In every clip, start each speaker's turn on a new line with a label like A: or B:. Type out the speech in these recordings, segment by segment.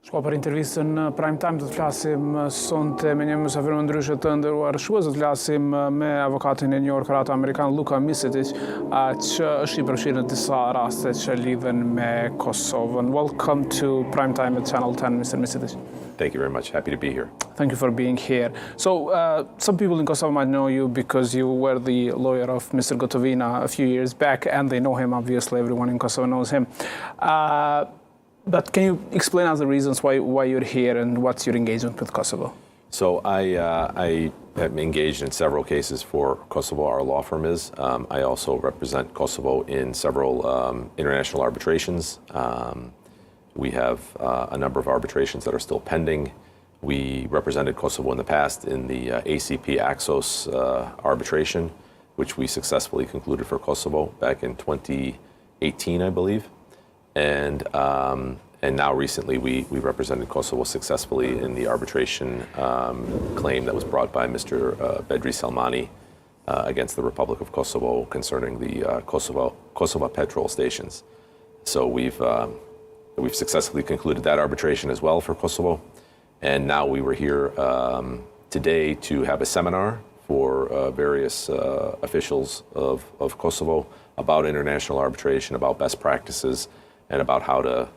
A: Shko për intervistën në prime time do të flasim sonte me një mysafir më ndryshe të nderuar shkues, do të flasim me avokatin e njohur krahët amerikan Luka Misetiq, që është I përfshirë në disa raste që lidhen me Kosovën. Welcome to prime time at Channel 10, Mr. Misetiq.
B: Thank you very much. Happy to be here.
A: Thank you for being here. So, some people in Kosovo might know you because you were the lawyer of Mr. Gotovina a few years back, and they know him, obviously. Everyone in Kosovo knows him. But can you explain us the reasons why you're here and what's your engagement with Kosovo?
B: So I am engaged in several cases for Kosovo, our law firm is. I also represent Kosovo in several international arbitrations. We have a number of arbitrations that are still pending. We represented Kosovo in the past in the ACP Axos arbitration, which we successfully concluded for Kosovo back in 2018, I believe. And now recently we represented Kosovo successfully in the arbitration claim that was brought by Mr. Bedri Selmani against the Republic of Kosovo concerning the Kosovo petrol stations. So we've successfully concluded that arbitration as well for Kosovo. And now we were here today to have a seminar for various officials of Kosovo about international arbitration, about best practices, and about how to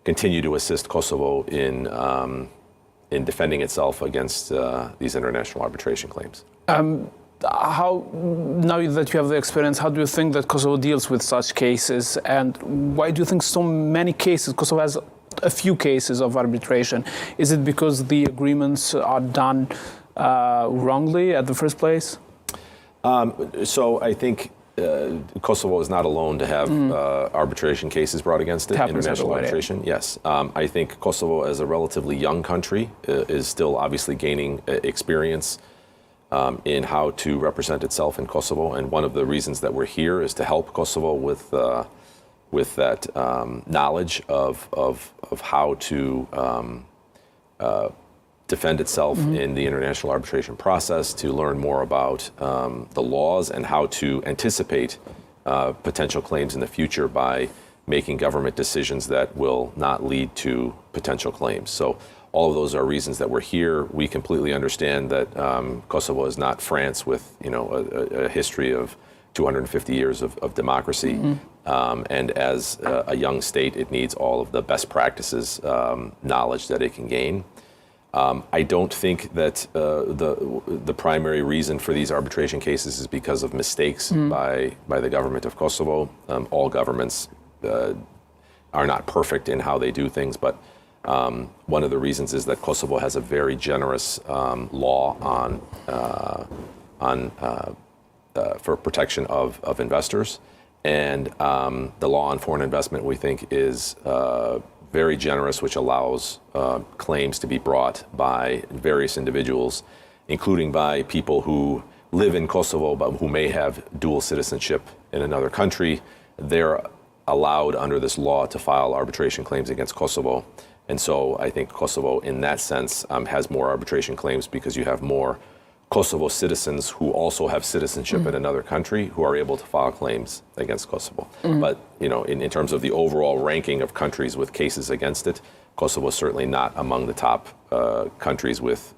B: continue to assist Kosovo in defending itself against these international arbitration claims.
A: How, now that you have the experience, how do you think that Kosovo deals with such cases? And why do you think so many cases, Kosovo has a few cases of arbitration? Is it because the agreements are done wrongly at the first place?
B: So I think Kosovo is not alone to have arbitration cases brought against it, international arbitration. Yes. I think Kosovo, as a relatively young country, is still obviously gaining experience in how to represent itself in Kosovo. And one of the reasons that we're here is to help Kosovo with that knowledge of how to defend itself in the international arbitration process, to learn more about the laws and how to anticipate potential claims in the future by making government decisions that will not lead to potential claims. So all of those are reasons that we're here. We completely understand that Kosovo is not France with a history of 250 years of democracy. And as a young state, it needs all of the best practices knowledge that it can gain. I don't think that the primary reason for these arbitration cases is because of mistakes by the government of Kosovo. All governments are not perfect in how they do things, but one of the reasons is that Kosovo has a very generous law for protection of investors, and the law on foreign investment, we think, is very generous, which allows claims to be brought by various individuals, including by people who live in Kosovo but who may have dual citizenship in another country. They're allowed under this law to file arbitration claims against Kosovo. And so I think Kosovo, in that sense, has more arbitration claims because you have more Kosovo citizens who also have citizenship in another country who are able to file claims against Kosovo. But in terms of the overall ranking of countries with cases against it, Kosovo is certainly not among the top countries with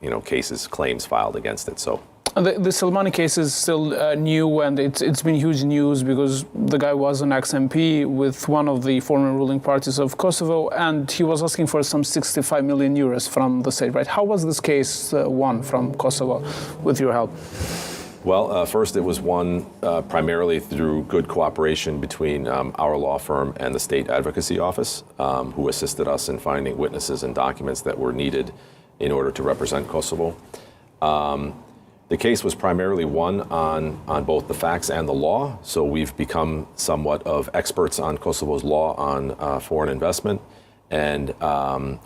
B: claims filed against it. So
A: the Selmani case is still new, and it's been huge news because the guy was an ex-MP with one of the former ruling parties of Kosovo, and he was asking for some 65 million euros from the state, right? How was this case won from Kosovo with your help?
B: Well, first it was won primarily through good cooperation between our law firm and the State Advocacy Office, who assisted us in finding witnesses and documents that were needed in order to represent Kosovo. The case was primarily won on both the facts and the law, so we've become somewhat of experts on Kosovo's law on foreign investment, and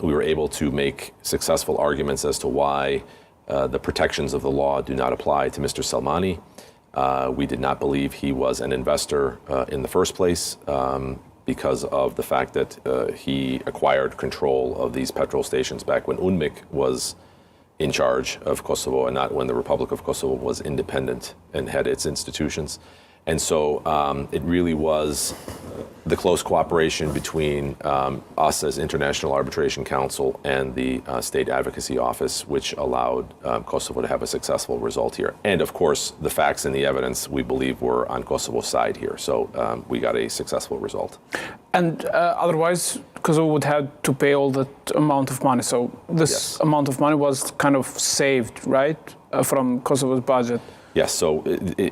B: we were able to make successful arguments as to why the protections of the law do not apply to Mr. Selmani. We did not believe he was an investor in the first place because of the fact that he acquired control of these petrol stations back when UNMIK was in charge of Kosovo and not when the Republic of Kosovo was independent and had its institutions. And so it really was the close cooperation between us as International Arbitration Council and the State Advocacy Office, which allowed Kosovo to have a successful result here. And of course, the facts and the evidence we believe were on Kosovo's side here. So we got a successful result.
A: And otherwise, Kosovo would have to pay all that amount of money. So this amount of money was kind of saved, right, from Kosovo's budget.
B: Yes, so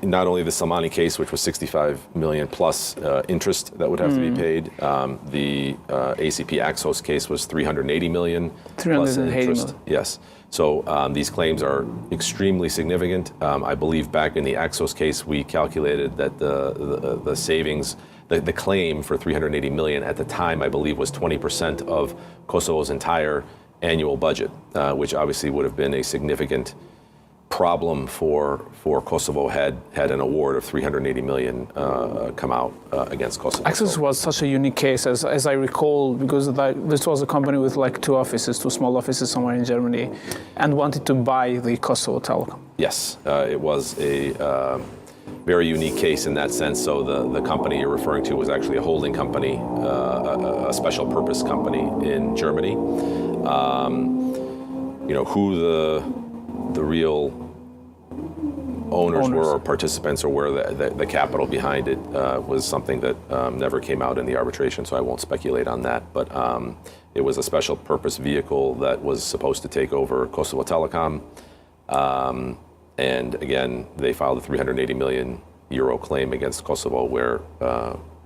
B: not only the Salmani case, which was 65 million plus interest that would have to be paid, the ACP Axos case was 380 million plus interest. Yes, so these claims are extremely significant. I believe back in the Axos case, we calculated that the savings, the claim for 380 million at the time, I believe, was 20% of Kosovo's entire annual budget, which obviously would have been a significant problem for Kosovo had an award of 380 million come out against Kosovo.
A: Axis was such a unique case, as I recall, because this was a company with like two small offices somewhere in Germany, and wanted to buy the Kosovo Telecom.
B: Yes, it was a very unique case in that sense. So the company you're referring to was actually a holding company, a special purpose company in Germany. Who the real owners were or participants or where the capital behind it was something that never came out in the arbitration, so I won't speculate on that. But it was a special purpose vehicle that was supposed to take over Kosovo Telecom. And again, they filed a 380 million euro claim against Kosovo where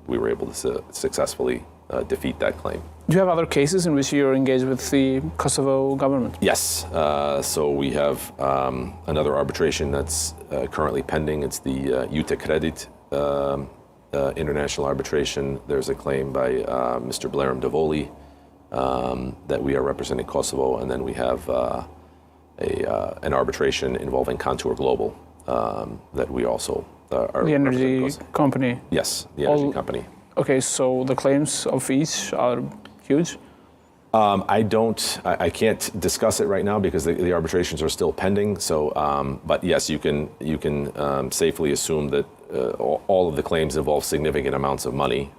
B: we were able to successfully defeat that claim.
A: Do you have other cases in which you're engaged with the Kosovo government?
B: Yes. So we have another arbitration that's currently pending. It's the Jute Credit international arbitration. There's a claim by Mr. Blerem Devoli that we are representing Kosovo, and then we have an arbitration involving Contour Global that we also are
A: the energy company.
B: Yes, the energy company.
A: Okay, so the claims of each are huge?
B: I can't discuss it right now because the arbitrations are still pending. So, but yes, you can safely assume that all of the claims involve significant amounts of money.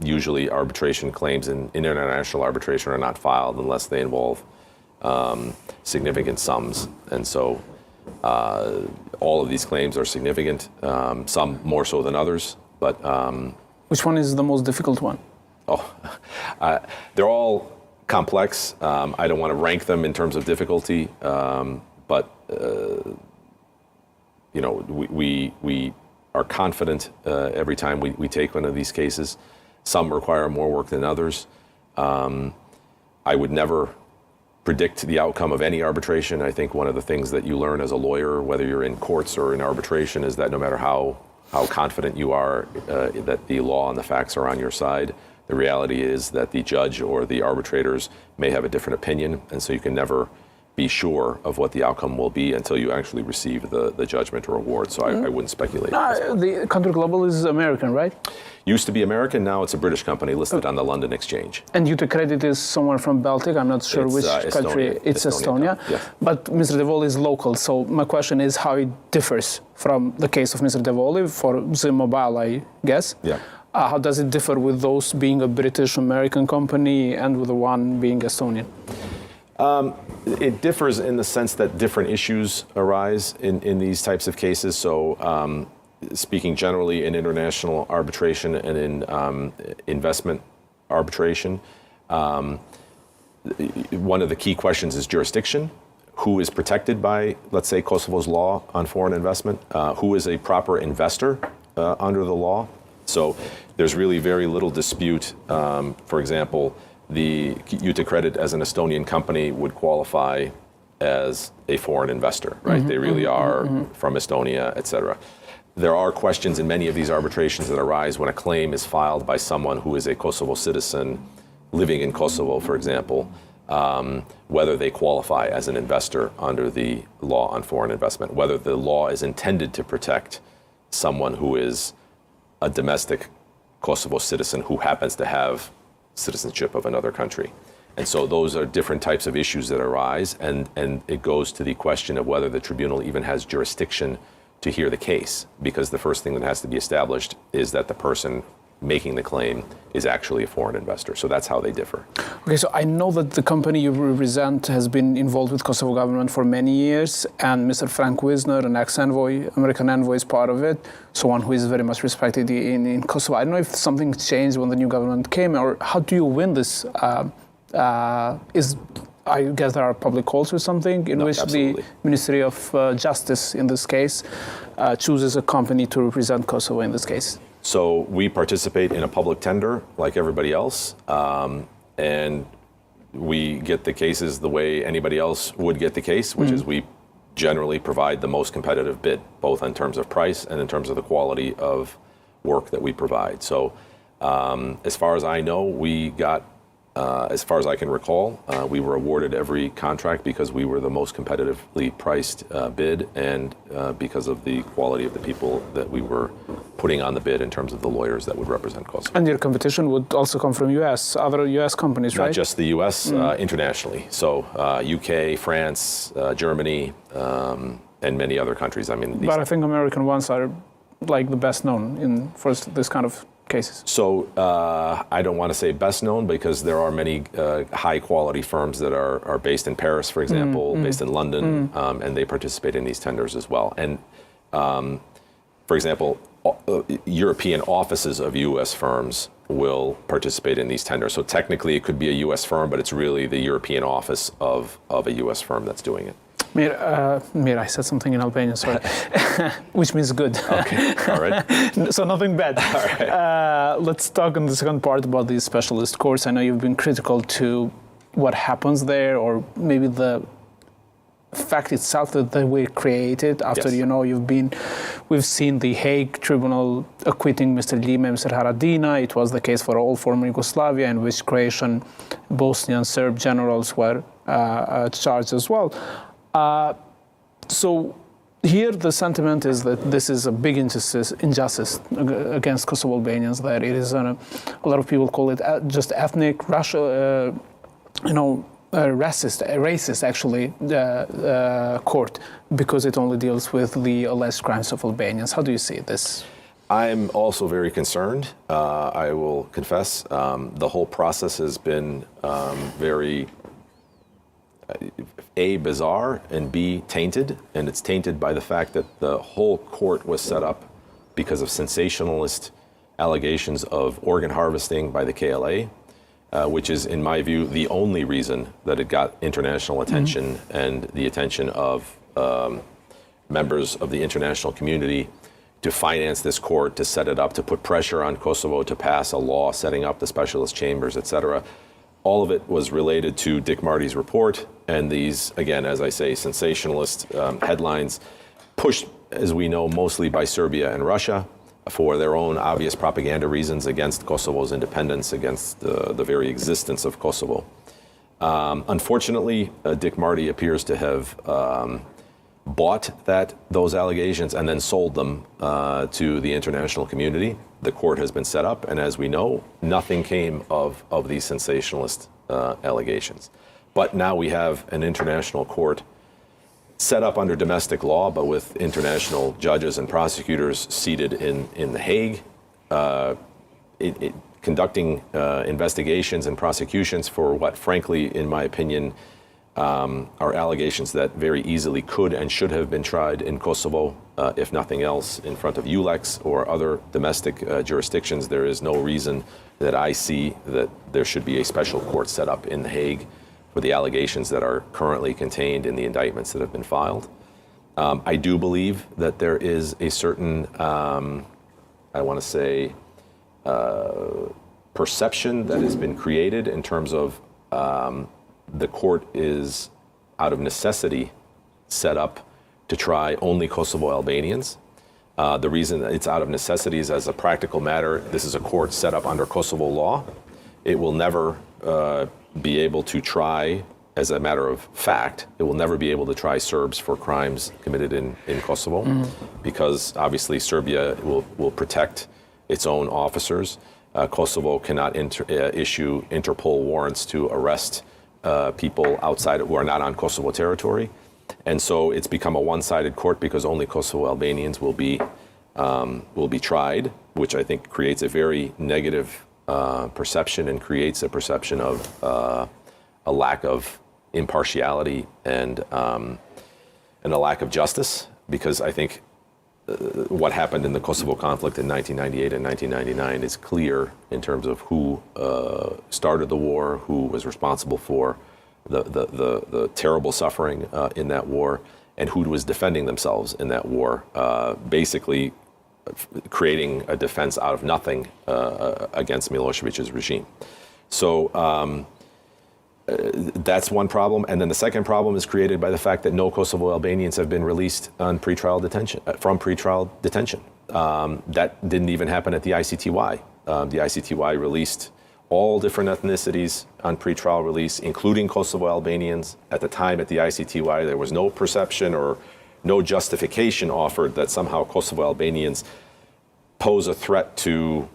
B: Usually arbitration claims in international arbitration are not filed unless they involve significant sums. And so all of these claims are significant, some more so than others, but
A: which one is the most difficult one?
B: They're all complex. I don't want to rank them in terms of difficulty, but we are confident every time we take one of these cases. Some require more work than others. I would never predict the outcome of any arbitration. I think one of the things that you learn as a lawyer, whether you're in courts or in arbitration, is that no matter how confident you are that the law and the facts are on your side, the reality is that the judge or the arbitrators may have a different opinion, and so you can never be sure of what the outcome will be until you actually receive the judgment or award. So I wouldn't speculate.
A: The Contour Global is American, right?
B: Used to be American, now it's a British company listed on the London Exchange.
A: And Jute Credit is somewhere from Baltic, I'm not sure which country. It's Estonia.
B: Yeah.
A: But Mr. Devoli is local, so my question is how it differs from the case of Mr. Devoli for the mobile, I guess.
B: Yeah.
A: How does it differ with those being a British-American company and with the one being Estonian?
B: It differs in the sense that different issues arise in these types of cases. So speaking generally in international arbitration and in investment arbitration, one of the key questions is jurisdiction. Who is protected by, let's say, Kosovo's law on foreign investment? Who is a proper investor under the law? So there's really very little dispute. For example, the Jute Credit as an Estonian company would qualify as a foreign investor, right? They really are from Estonia, et cetera. There are questions in many of these arbitrations that arise when a claim is filed by someone who is a Kosovo citizen living in Kosovo, for example, whether they qualify as an investor under the law on foreign investment, whether the law is intended to protect someone who is a domestic Kosovo citizen who happens to have citizenship of another country. And so those are different types of issues that arise, and it goes to the question of whether the tribunal even has jurisdiction to hear the case, because the first thing that has to be established is that the person making the claim is actually a foreign investor. So that's how they differ.
A: Okay, so I know that the company you represent has been involved with Kosovo government for many years, and Mr. Frank Wisner, an ex-envoy, American envoy, is part of it, someone who is very much respected in Kosovo. I don't know if something changed when the new government came, or how do you win this? I guess there are public calls or something in which
B: absolutely.
A: the Ministry of Justice, in this case, chooses a company to represent Kosovo in this case.
B: So we participate in a public tender like everybody else, and we get the cases the way anybody else would get the case, which is we generally provide the most competitive bid, both in terms of price and in terms of the quality of work that we provide. So as far as I know, we got, as far as I can recall, we were awarded every contract because we were the most competitively priced bid, and because of the quality of the people that we were putting on the bid in terms of the lawyers that would represent Kosovo.
A: And your competition would also come from other US companies, right?
B: Not just the US, internationally. So UK, France, Germany, and many other countries. I mean,
A: But I think American ones are like the best known for this kind of cases.
B: So I don't want to say best known, because there are many high quality firms that are based in Paris, for example, based in London, and they participate in these tenders as well. And for example, European offices of U.S. firms will participate in these tenders. So technically it could be a U.S. firm, but it's really the European office of a U.S. firm that's doing it.
A: Mir, I said something in Albanian, sorry, which means good.
B: Okay, all right.
A: So nothing bad.
B: All right.
A: Let's talk in the second part about these specialist courts. I know you've been critical to what happens there, or maybe the fact itself that they were created after,
B: Yes.
A: we've seen the Hague Tribunal acquitting Mr. Lima and Mr. Haradina. It was the case for all former Yugoslavia, in which Croatian, Bosnian, Serb generals were charged as well. So here the sentiment is that this is a big injustice against Kosovo Albanians, that it is a lot of people call it just ethnic, racist actually, court, because it only deals with the alleged crimes of Albanians. How do you see this?
B: I'm also very concerned. I will confess, the whole process has been very A, bizarre, and B, tainted. And it's tainted by the fact that the whole court was set up because of sensationalist allegations of organ harvesting by the KLA, which is, in my view, the only reason that it got international attention and the attention of members of the international community to finance this court, to set it up, to put pressure on Kosovo to pass a law setting up the specialist chambers, etc. All of it was related to Dick Marty's report, and these, again, as I say, sensationalist headlines, pushed, as we know, mostly by Serbia and Russia for their own obvious propaganda reasons against Kosovo's independence, against the very existence of Kosovo. Unfortunately, Dick Marty appears to have bought those allegations and then sold them to the international community. The court has been set up, and as we know, nothing came of these sensationalist allegations. But now we have an international court set up under domestic law, but with international judges and prosecutors seated in The Hague, conducting investigations and prosecutions for what, frankly, in my opinion, are allegations that very easily could and should have been tried in Kosovo, if nothing else, in front of ULEX or other domestic jurisdictions. There is no reason that I see that there should be a special court set up in The Hague for the allegations that are currently contained in the indictments that have been filed. I do believe that there is a certain, I want to say, perception that has been created in terms of the court is, out of necessity, set up to try only Kosovo Albanians. The reason it's out of necessity is, as a practical matter, this is a court set up under Kosovo law. It will never be able to try, as a matter of fact, it will never be able to try Serbs for crimes committed in Kosovo, because obviously Serbia will protect its own officers. Kosovo cannot issue Interpol warrants to arrest people outside who are not on Kosovo territory. And so it's become a one-sided court because only Kosovo Albanians will be will be tried, which I think creates a very negative perception and creates a perception of a lack of impartiality and a lack of justice, because I think what happened in the Kosovo conflict in 1998 and 1999 is clear in terms of who started the war, who was responsible for the terrible suffering in that war, and who was defending themselves in that war, basically creating a defense out of nothing against Milosevic's regime. So that's one problem. And then the second problem is created by the fact that no Kosovo Albanians have been released on pretrial detention, from pretrial detention. That didn't even happen at the ICTY. The ICTY released all different ethnicities on pretrial release, including Kosovo Albanians. At the time at the ICTY, there was no perception or no justification offered that somehow Kosovo Albanians pose a threat to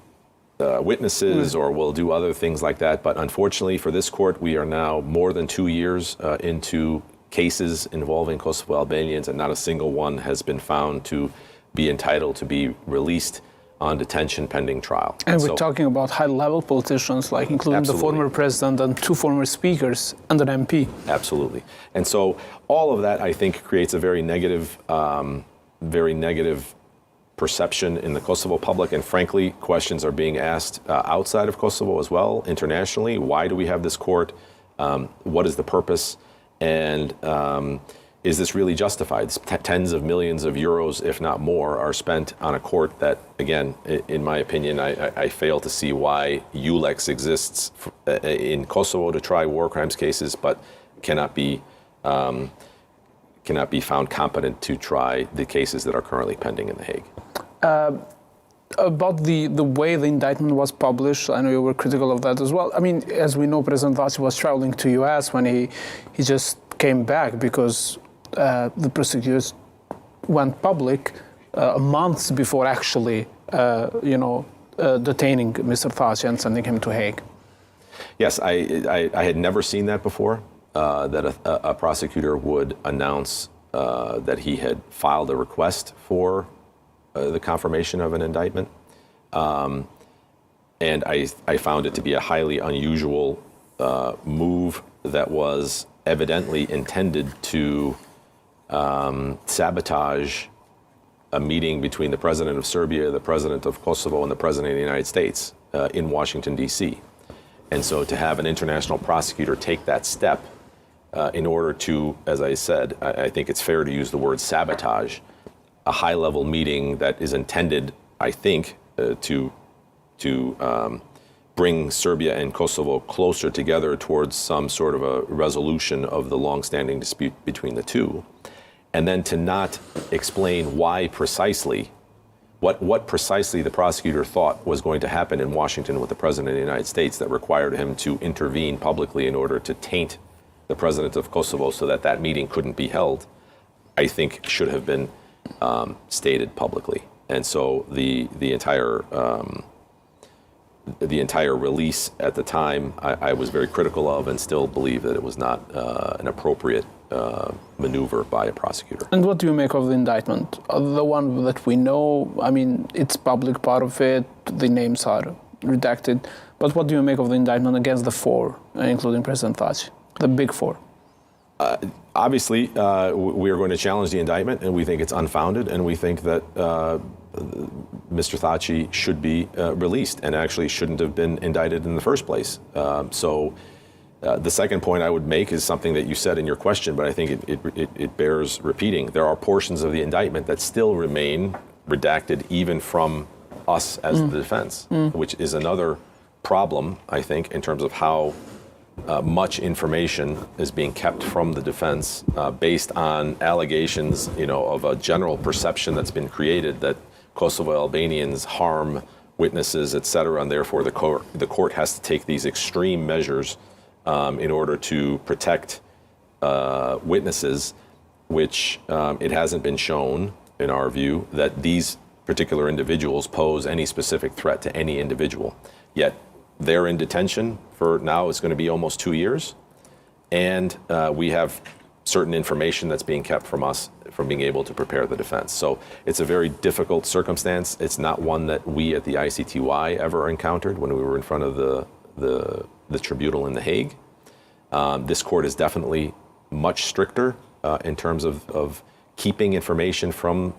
B: witnesses or will do other things like that. But unfortunately for this court, we are now more than 2 years into cases involving Kosovo Albanians, and not a single one has been found to be entitled to be released on detention pending trial.
A: And we're talking about high-level politicians, like including
B: Absolutely.
A: the former president and 2 former speakers and an MP.
B: Absolutely. And so all of that, I think, creates a very negative perception in the Kosovo public. And frankly, questions are being asked outside of Kosovo as well, internationally. Why do we have this court? What is the purpose? And is this really justified? Tens of millions of euros, if not more, are spent on a court that, again, in my opinion, I fail to see why ULEX exists in Kosovo to try war crimes cases, but cannot be found competent to try the cases that are currently pending in The Hague.
A: About the way the indictment was published, I know you were critical of that as well. I mean, as we know, President Thaci was traveling to US when he just came back because the prosecutors went public months before actually, detaining Mr. Thaci and sending him to Hague.
B: Yes, I had never seen that before, that a prosecutor would announce that he had filed a request for the confirmation of an indictment. And I found it to be a highly unusual move that was evidently intended to sabotage a meeting between the president of Serbia, the president of Kosovo, and the president of the United States in Washington, D.C. And so to have an international prosecutor take that step in order to, as I said, I think it's fair to use the word sabotage, a high-level meeting that is intended, I think, to bring Serbia and Kosovo closer together towards some sort of a resolution of the long-standing dispute between the two, and then to not explain why precisely, what precisely the prosecutor thought was going to happen in Washington with the President of the United States that required him to intervene publicly in order to taint the President of Kosovo so that that meeting couldn't be held, I think should have been stated publicly. And so the entire release at the time, I was very critical of, and still believe that it was not an appropriate maneuver by a prosecutor.
A: And what do you make of the indictment? The one that we know, I mean, it's public part of it, the names are redacted, but what do you make of the indictment against the 4, including President Thaci, the big 4?
B: Obviously, we are going to challenge the indictment, and we think it's unfounded, and we think that Mr. Thaci should be released and actually shouldn't have been indicted in the first place. So the second point I would make is something that you said in your question, but I think it bears repeating. There are portions of the indictment that still remain redacted even from us as the defense, which is another problem, I think, in terms of how much information is being kept from the defense based on allegations, of a general perception that's been created that Kosovo Albanians harm witnesses, et cetera, and therefore the court has to take these extreme measures in order to protect witnesses, which it hasn't been shown, in our view, that these particular individuals pose any specific threat to any individual. Yet they're in detention for now, it's going to be almost 2 years. And we have certain information that's being kept from us from being able to prepare the defense. So it's a very difficult circumstance. It's not one that we at the ICTY ever encountered when we were in front of the tribunal in The Hague. This court is definitely much stricter in terms of keeping information from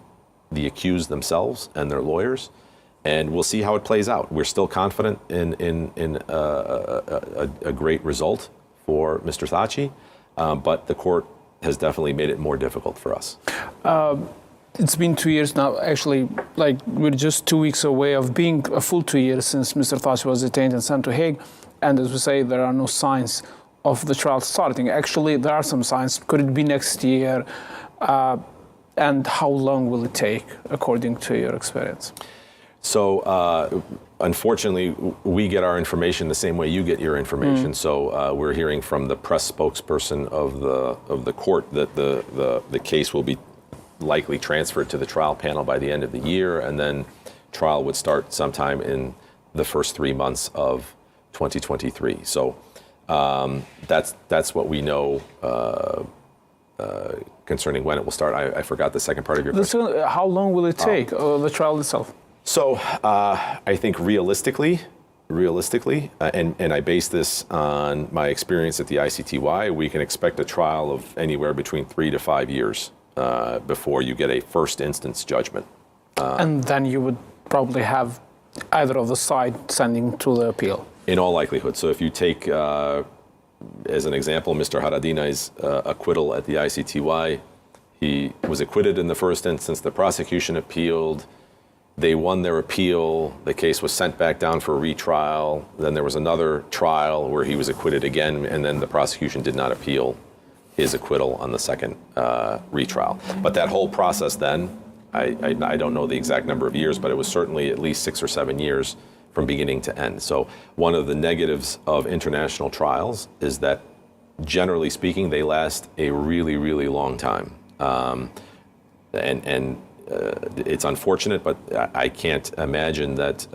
B: the accused themselves and their lawyers, and we'll see how it plays out. We're still confident in a great result for Mr. Thaçi, but the court has definitely made it more difficult for us.
A: It's been 2 years now. Actually, like, we're just 2 weeks away of being a full 2 years since Mr. Thaçi was detained and sent to Hague, and as we say, there are no signs of the trial starting. Actually, there are some signs. Could it be next year? And how long will it take, according to your experience?
B: So, unfortunately, we get our information the same way you get your information. So we're hearing from the press spokesperson of the court that the case will be likely transferred to the trial panel by the end of the year, and then trial would start sometime in the first 3 months of 2023. So that's what we know concerning when it will start. I forgot the second part of your question.
A: How long will it take, the trial itself?
B: So I think realistically, and I base this on my experience at the ICTY, we can expect a trial of anywhere between 3 to 5 years before you get a first instance judgment.
A: And then you would probably have either of the side sending to the appeal.
B: In all likelihood. So if you take, as an example, Mr. Haradinaj's acquittal at the ICTY, he was acquitted in the first instance. The prosecution appealed. They won their appeal. The case was sent back down for a retrial. Then there was another trial where he was acquitted again, and then the prosecution did not appeal his acquittal on the second retrial. But that whole process then, I don't know the exact number of years, but it was certainly at least 6 or 7 years from beginning to end. So one of the negatives of international trials is that, generally speaking, they last a really, really long time. It's unfortunate, but I can't imagine that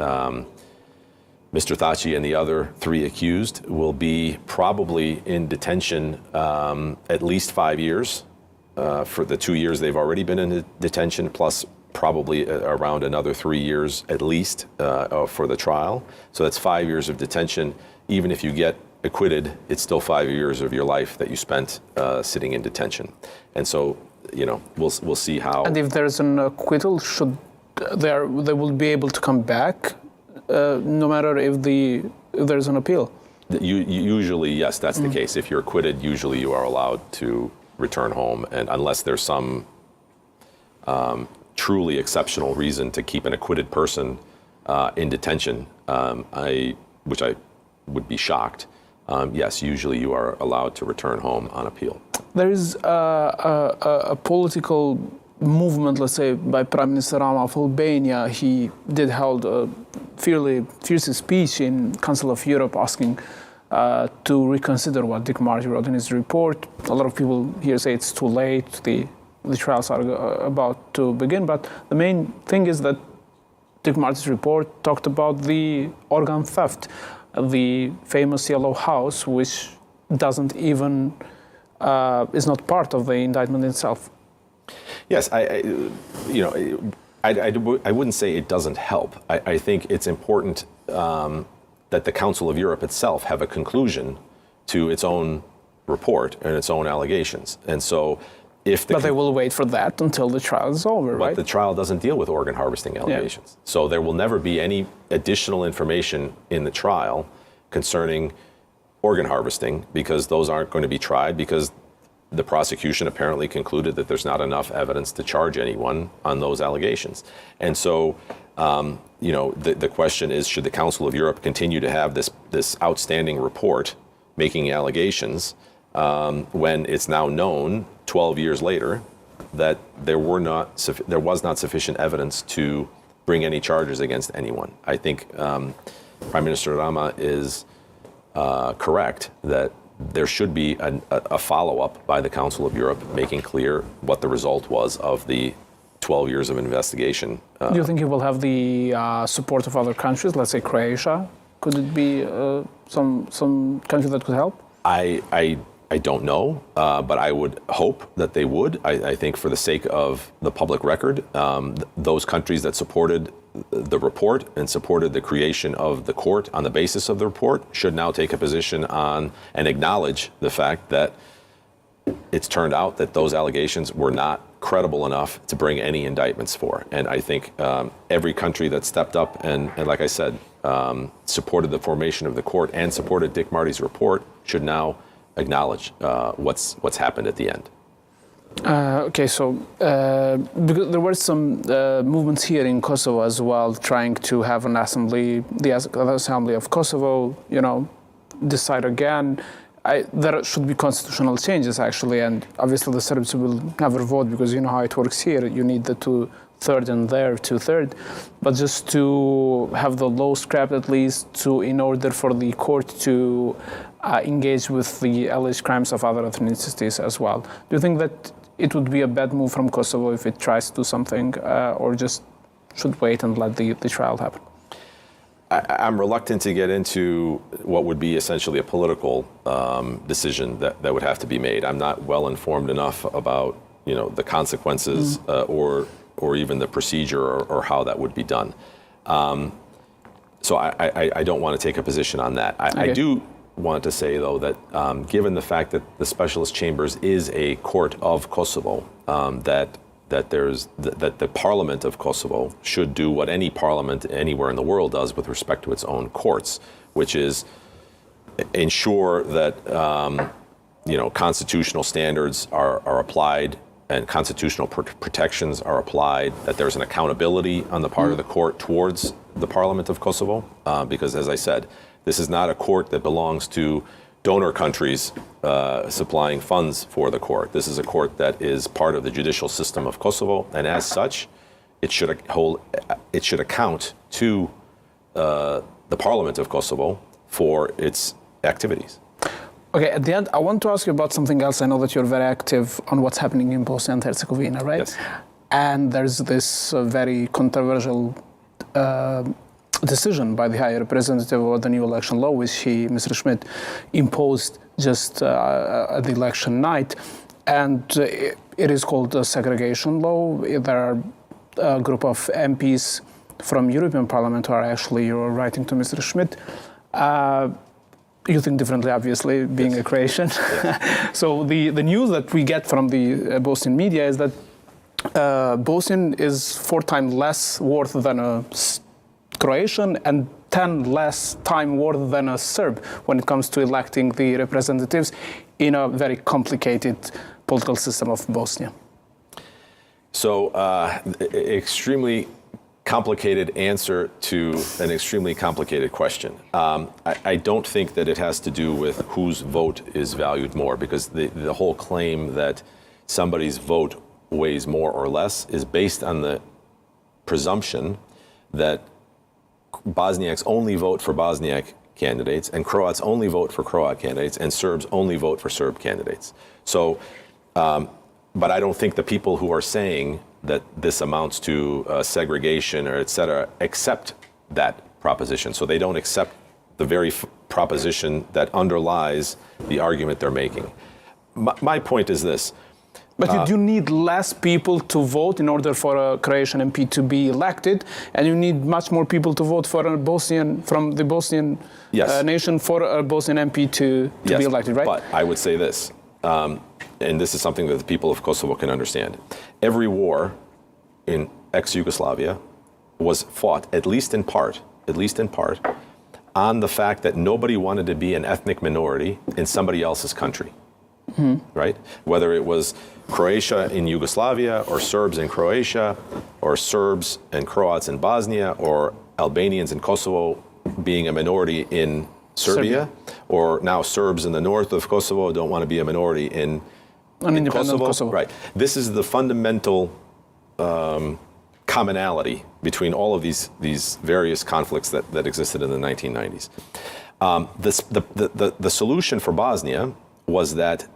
B: Mr. Thaçi and the other 3 accused will be probably in detention at least 5 years for the 2 years they've already been in detention, plus probably around another 3 years at least for the trial. So that's 5 years of detention. Even if you get acquitted, it's still 5 years of your life that you spent sitting in detention. And so, you know, we'll see how. And
A: if there's an acquittal, they will be able to come back, no matter if there's an appeal?
B: Usually, yes, that's the case. If you're acquitted, usually you are allowed to return home, and unless there's some truly exceptional reason to keep an acquitted person in detention, which I would be shocked. Yes, usually you are allowed to return home on appeal.
A: There is a political movement, let's say, by Prime Minister Rama of Albania. He did hold a fierce speech in Council of Europe asking to reconsider what Dick Marty wrote in his report. A lot of people here say it's too late. The trials are about to begin. But the main thing is that Dick Marty's report talked about the organ theft, the famous Yellow House, which doesn't even is not part of the indictment itself.
B: Yes, I wouldn't say it doesn't help. I think it's important that the Council of Europe itself have a conclusion to its own report and its own allegations. And so but
A: they will wait for that until the trial is over, right?
B: But the trial doesn't deal with organ harvesting allegations. Yeah. So there will never be any additional information in the trial concerning organ harvesting, because those aren't going to be tried, because the prosecution apparently concluded that there's not enough evidence to charge anyone on those allegations. And so, the question is, should the Council of Europe continue to have this outstanding report making allegations when it's now known 12 years later that there was not sufficient evidence to bring any charges against anyone? I think Prime Minister Rama is correct that there should be a follow-up by the Council of Europe making clear what the result was of the 12 years of investigation.
A: Do you think it will have the support of other countries, let's say Croatia? Could it be some country that could help?
B: I don't know, but I would hope that they would. I think for the sake of the public record, those countries that supported the report and supported the creation of the court on the basis of the report should now take a position on and acknowledge the fact that it's turned out that those allegations were not credible enough to bring any indictments for. And I think every country that stepped up and like I said, supported the formation of the court and supported Dick Marty's report should now acknowledge what's happened at the end.
A: Okay, so because there were some movements here in Kosovo as well, trying to have an assembly, the Assembly of Kosovo, decide again. There should be constitutional changes actually, and obviously the Serbs will never vote because you know how it works here. You need the 2/3 and there 2/3, but just to have the law scrapped at least, in order for the court to engage with the alleged crimes of other ethnicities as well. Do you think that it would be a bad move from Kosovo if it tries to do something, or just should wait and let the trial happen?
B: I'm reluctant to get into what would be essentially a political decision that would have to be made. I'm not well informed enough about the consequences or even the procedure or how that would be done. So I don't want to take a position on that. I do want to say though that given the fact that the Specialist Chambers is a court of Kosovo, that the Parliament of Kosovo should do what any parliament anywhere in the world does with respect to its own courts, which is ensure that constitutional standards are applied and constitutional protections are applied, that there's an accountability on the part of the court towards the Parliament of Kosovo, because as I said, this is not a court that belongs to donor countries supplying funds for the court. This is a court that is part of the judicial system of Kosovo, and as such, it should account to the Parliament of Kosovo for its activities.
A: Okay, at the end, I want to ask you about something else. I know that you're very active on what's happening in Bosnia and Herzegovina, right?
B: Yes.
A: And there's this very controversial decision by the High Representative of the new election law, which Mr. Schmidt, imposed just at the election night. And it is called a segregation law. There are a group of MPs from European Parliament who are actually writing to Mr. Schmidt. You think differently, obviously, being a Croatian. Yes. So the news that we get from the Bosnian media is that Bosnian is 4 times less worth than a Croatian and 10 less time worth than a Serb when it comes to electing the representatives in a very complicated political system of Bosnia.
B: So, extremely complicated answer to an extremely complicated question. I don't think that it has to do with whose vote is valued more, because the whole claim that somebody's vote weighs more or less is based on the presumption that Bosniaks only vote for Bosniak candidates and Croats only vote for Croat candidates and Serbs only vote for Serb candidates. So, but I don't think the people who are saying that this amounts to segregation or et cetera accept that proposition. So they don't accept the very proposition that underlies the argument they're making. My point is this.
A: But you need less people to vote in order for a Croatian MP to be elected, and you need much more people to vote for a Bosnian, from the Bosnian nation, for a Bosnian MP to be elected, right?
B: But I would say this, and this is something that the people of Kosovo can understand. Every war in ex-Yugoslavia was fought, at least in part, on the fact that nobody wanted to be an ethnic minority in somebody else's country. Right? Whether it was Croatia in Yugoslavia, or Serbs in Croatia, or Serbs and Croats in Bosnia, or Albanians in Kosovo being a minority in Serbia, or now Serbs in the north of Kosovo don't want to be a minority in Kosovo. Right. This is the fundamental commonality between all of these various conflicts that existed in the 1990s. The solution for Bosnia was that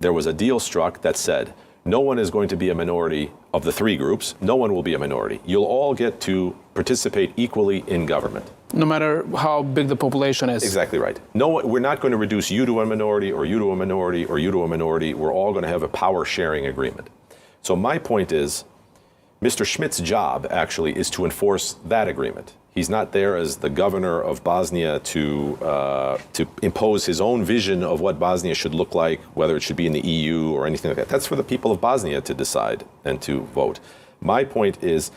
B: there was a deal struck that said, no one is going to be a minority of the 3 groups. No one will be a minority. You'll all get to participate equally in government.
A: No matter how big the population is.
B: Exactly right. No, we're not going to reduce you to a minority or you to a minority or you to a minority. We're all going to have a power sharing agreement. So my point is, Mr. Schmidt's job actually is to enforce that agreement. He's not there as the governor of Bosnia to impose his own vision of what Bosnia should look like, whether it should be in the EU or anything like that. That's for the people of Bosnia to decide and to vote. My point is,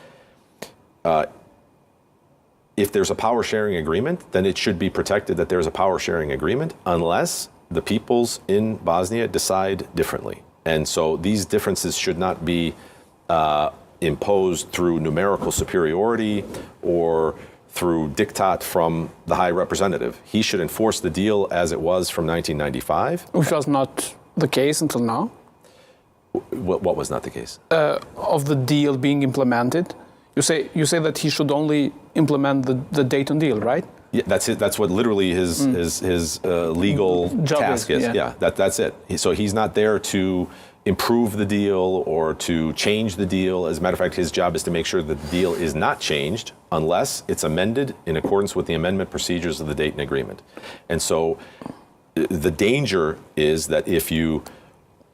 B: if there's a power sharing agreement, then it should be protected that there's a power sharing agreement unless the peoples in Bosnia decide differently. And so these differences should not be imposed through numerical superiority or through diktat from the High Representative. He should enforce the deal as it was from 1995.
A: Which was not the case until now.
B: What was not the case?
A: Of the deal being implemented. You say that he should only implement the Dayton deal, right?
B: Yeah, that's it. That's what literally his legal
A: job
B: task is. Yeah, that's it. So he's not there to improve the deal or to change the deal. As a matter of fact, his job is to make sure that the deal is not changed unless it's amended in accordance with the amendment procedures of the Dayton Agreement. And so the danger is that if you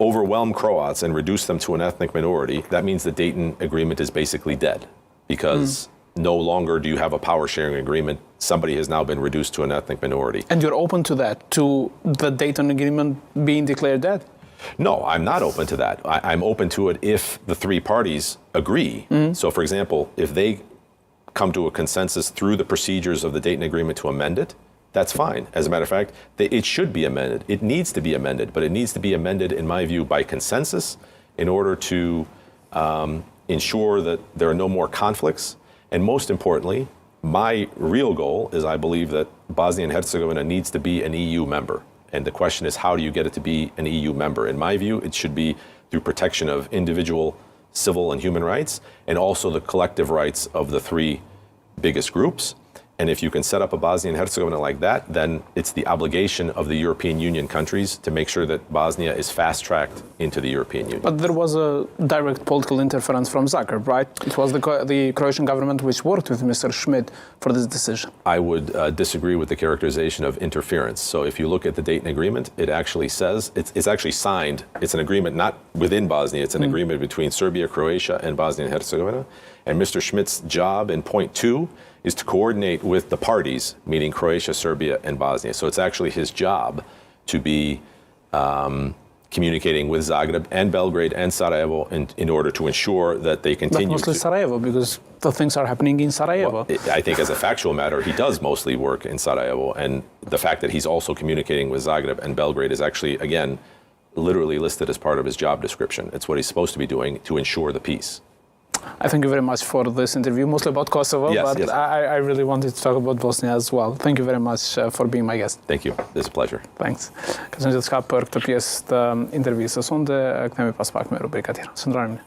B: overwhelm Croats and reduce them to an ethnic minority, that means the Dayton Agreement is basically dead, because no longer do you have a power sharing agreement. Somebody has now been reduced to an ethnic minority. And
A: you're open to that, to the Dayton Agreement being declared dead?
B: No, I'm not open to that. I'm open to it if the three parties agree. So, for example, if they come to a consensus through the procedures of the Dayton Agreement to amend it, that's fine. As a matter of fact, it should be amended. It needs to be amended, but it needs to be amended, in my view, by consensus in order to ensure that there are no more conflicts. And most importantly, my real goal is I believe that Bosnia and Herzegovina needs to be an EU member. And the question is, how do you get it to be an EU member? In my view, it should be through protection of individual civil and human rights, and also the collective rights of the three biggest groups. And if you can set up a Bosnia and Herzegovina like that, then it's the obligation of the European Union countries to make sure that Bosnia is fast-tracked into the European Union.
A: But there was a direct political interference from Zagreb, right? It was the Croatian government which worked with Mr. Schmidt for this decision.
B: I would disagree with the characterization of interference. So if you look at the Dayton Agreement, it actually says, it's actually signed, it's an agreement not within Bosnia, it's an agreement between Serbia, Croatia, and Bosnia and Herzegovina. And Mr. Schmidt's job in point 2 is to coordinate with the parties, meaning Croatia, Serbia, and Bosnia. So it's actually his job to be communicating with Zagreb and Belgrade and Sarajevo in order to ensure that they continue.
A: But mostly Sarajevo, because the things are happening in Sarajevo.
B: Well, I think as a factual matter, he does mostly work in Sarajevo. And the fact that he's also communicating with Zagreb and Belgrade is actually, again, literally listed as part of his job description. It's what he's supposed to be doing to ensure the peace.
A: I thank you very much for this interview, mostly about Kosovo,
B: yes,
A: but
B: yes.
A: I really wanted to talk about Bosnia as well. Thank you very much for being my guest.
B: Thank you. It's a pleasure.
A: Thanks. Ka qenë gjithçka për këtë pjesë të intervistës. Unë kthehemi pas pak me rubrika tjera. Së ndrojmë.